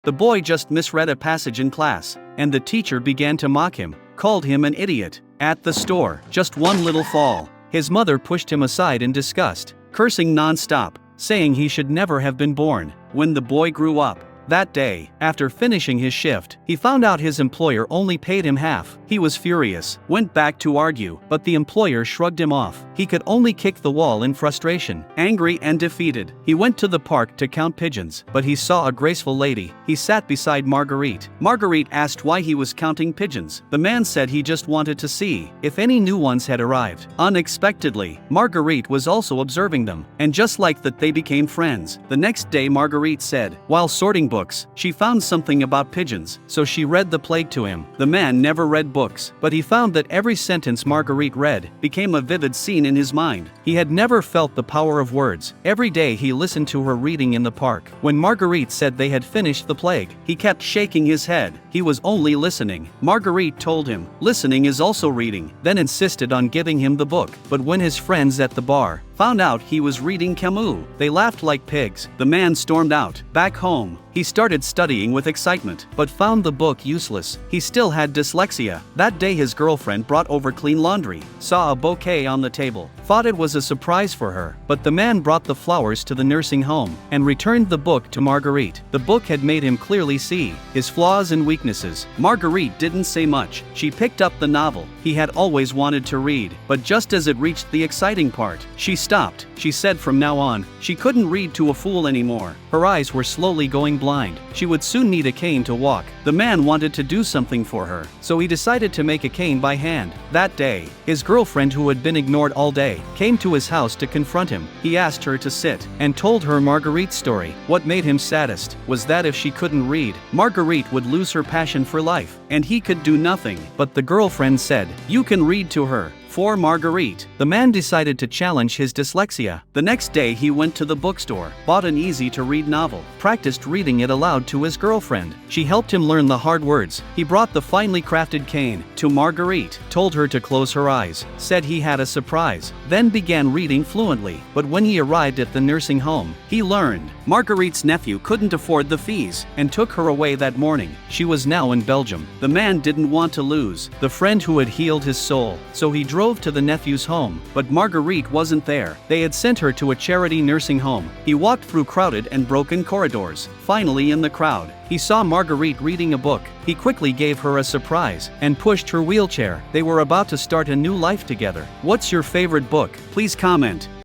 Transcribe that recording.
The boy just misread a passage in class, and the teacher began to mock him, called him an idiot. At the store, just one little fall. His mother pushed him aside in disgust, cursing non-stop, saying he should never have been born. When the boy grew up, that day, after finishing his shift, he found out his employer only paid him half. He was furious, went back to argue, but the employer shrugged him off. He could only kick the wall in frustration. Angry and defeated, he went to the park to count pigeons, but he saw a graceful lady. He sat beside Margarite. Margarite asked why he was counting pigeons. The man said he just wanted to see if any new ones had arrived. Unexpectedly, Margarite was also observing them, and just like that, they became friends. The next day, Margarite said, while sorting books, she found something about pigeons, so she read the plague to him. The man never read books, but he found that every sentence Margarite read became a vivid scene in his mind. He had never felt the power of words. Every day he listened to her reading in the park. When Margarite said they had finished the plague, he kept shaking his head. He was only listening. Margarite told him, listening is also reading, then insisted on giving him the book. But when his friends at the bar found out he was reading Camus, they laughed like pigs. The man stormed out. Back home, he started studying with excitement, but found the book useless. He still had dyslexia. That day his girlfriend brought over clean laundry, saw a bouquet on the table, thought it was a surprise for her, but the man brought the flowers to the nursing home and returned the book to Margarite. The book had made him clearly see his flaws and weaknesses. Margarite didn't say much. She picked up the novel he had always wanted to read, but just as it reached the exciting part, she stopped. She said from now on, she couldn't read to a fool anymore. Her eyes were slowly going blind. She would soon need a cane to walk. The man wanted to do something for her, so he decided to make a cane by hand. That day, his girlfriend, who had been ignored all day, came to his house to confront him. He asked her to sit and told her Margarite's story. What made him saddest was that if she couldn't read, Margarite would lose her passion for life, and he could do nothing. But the girlfriend said, "You can read to her." For Margarite, the man decided to challenge his dyslexia. The next day he went to the bookstore, bought an easy-to-read novel, practiced reading it aloud to his girlfriend. She helped him learn the hard words. He brought the finely crafted cane to Margarite, told her to close her eyes, said he had a surprise, then began reading fluently. But when he arrived at the nursing home, he learned Margarite's nephew couldn't afford the fees and took her away that morning. She was now in Belgium. The man didn't want to lose the friend who had healed his soul, so he drove to the nephew's home, but Margarite wasn't there. They had sent her to a charity nursing home. He walked through crowded and broken corridors. Finally, in the crowd, he saw Margarite reading a book. He quickly gave her a surprise and pushed her wheelchair. They were about to start a new life together. What's your favorite book? Please comment.